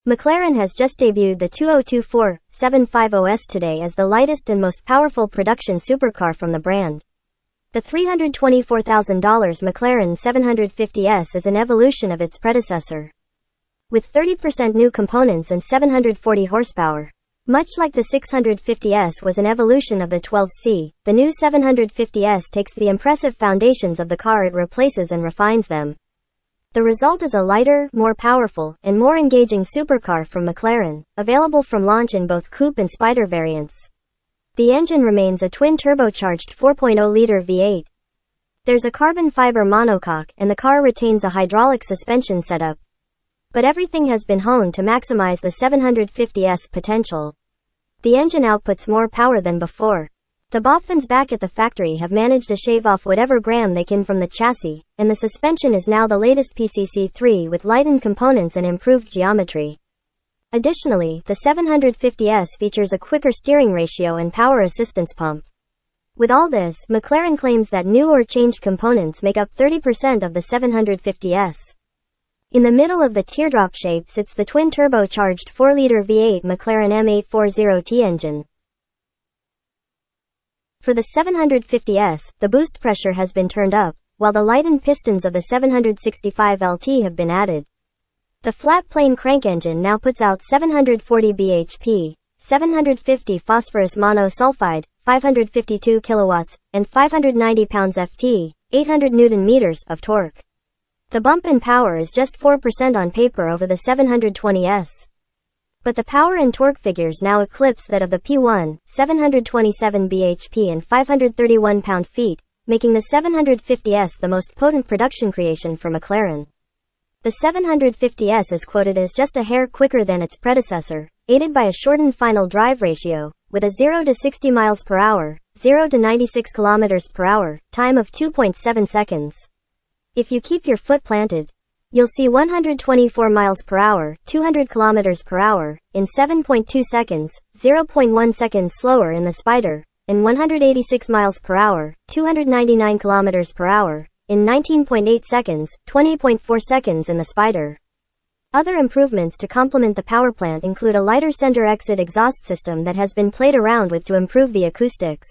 McLaren has just debuted the 2024-750S today as the lightest and most powerful production supercar from the brand. The $324,000 McLaren 750S is an evolution of its predecessor, with 30% new components and 740 horsepower. Much like the 650S was an evolution of the 12C, the new 750S takes the impressive foundations of the car it replaces and refines them. The result is a lighter, more powerful, and more engaging supercar from McLaren, available from launch in both coupe and Spider variants. The engine remains a twin-turbocharged 4.0-liter V8. There's a carbon fiber monocoque, and the car retains a hydraulic suspension setup. But everything has been honed to maximize the 750S potential. The engine outputs more power than before. The boffins back at the factory have managed to shave off whatever gram they can from the chassis, and the suspension is now the latest PCC3 with lightened components and improved geometry. Additionally, the 750S features a quicker steering ratio and power assistance pump. With all this, McLaren claims that new or changed components make up 30% of the 750S. In the middle of the teardrop shape sits the twin-turbocharged 4-liter V8 McLaren M840T engine. For the 750S, the boost pressure has been turned up, while the lightened pistons of the 765LT have been added. The flat-plane crank engine now puts out 740 bhp, 750 phosphorus monosulfide, 552 kilowatts, and 590 pounds-ft, 800 Nm of torque. The bump in power is just 4% on paper over the 720S. But the power and torque figures now eclipse that of the P1, 727 bhp and 531 pound-feet, making the 750S the most potent production creation for McLaren. The 750S is quoted as just a hair quicker than its predecessor, aided by a shortened final drive ratio, with a 0 to 60 miles per hour, 0 to 96 kilometers per hour, time of 2.7 seconds. If you keep your foot planted, you'll see 124 miles per hour, 200 kilometers per hour, in 7.2 seconds, 0.1 seconds slower in the Spider, and 186 miles per hour, 299 kilometers per hour, in 19.8 seconds, 20.4 seconds in the Spider. Other improvements to complement the powerplant include a lighter center exit exhaust system that has been played around with to improve the acoustics.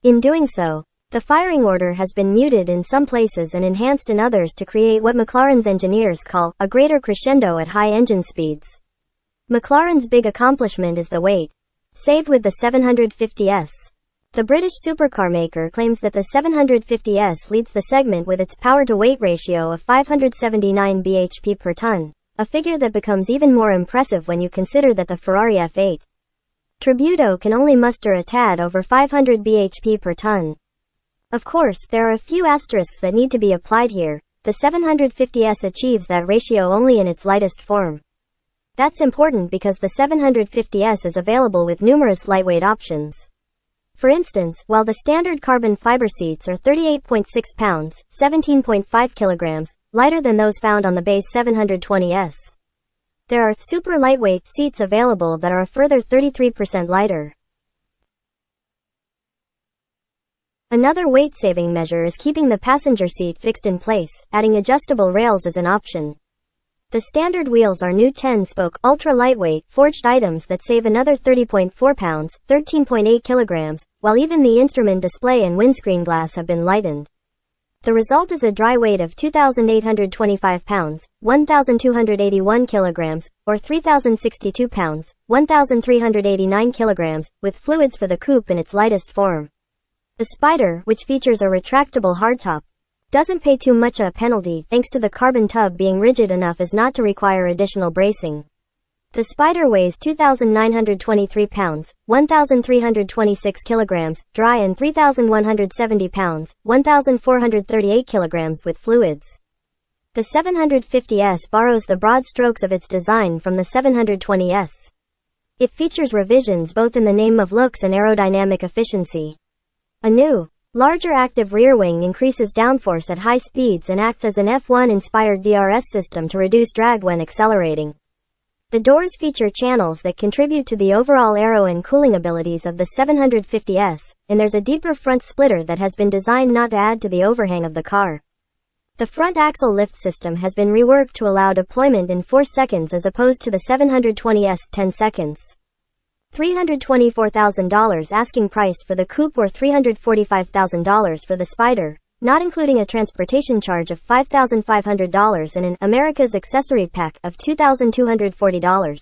In doing so, the firing order has been muted in some places and enhanced in others to create what McLaren's engineers call a greater crescendo at high engine speeds. McLaren's big accomplishment is the weight saved with the 750S. The British supercar maker claims that the 750S leads the segment with its power-to-weight ratio of 579 bhp per ton, a figure that becomes even more impressive when you consider that the Ferrari F8 Tributo can only muster a tad over 500 bhp per ton. Of course, there are a few asterisks that need to be applied here. The 750S achieves that ratio only in its lightest form. That's important because the 750S is available with numerous lightweight options. For instance, while the standard carbon fiber seats are 38.6 pounds, 17.5 kilograms, lighter than those found on the base 720S, there are super lightweight seats available that are a further 33% lighter. Another weight-saving measure is keeping the passenger seat fixed in place. Adding adjustable rails is an option. The standard wheels are new 10-spoke, ultra-lightweight, forged items that save another 30.4 pounds, 13.8 kilograms, while even the instrument display and windscreen glass have been lightened. The result is a dry weight of 2,825 pounds, 1,281 kilograms, or 3,062 pounds, 1,389 kilograms, with fluids for the coupe in its lightest form. The Spider, which features a retractable hardtop, doesn't pay too much a penalty thanks to the carbon tub being rigid enough as not to require additional bracing. The Spider weighs 2,923 pounds, 1,326 kilograms, dry and 3,170 pounds, 1,438 kilograms with fluids. The 750S borrows the broad strokes of its design from the 720S. It features revisions both in the name of looks and aerodynamic efficiency. A new, larger active rear wing increases downforce at high speeds and acts as an F1-inspired DRS system to reduce drag when accelerating. The doors feature channels that contribute to the overall aero and cooling abilities of the 750S, and there's a deeper front splitter that has been designed not to add to the overhang of the car. The front axle lift system has been reworked to allow deployment in 4 seconds as opposed to the 720's 10 seconds. $324,000 asking price for the coupe or $345,000 for the Spider, not including a transportation charge of $5,500 and an America's accessory pack of $2,240.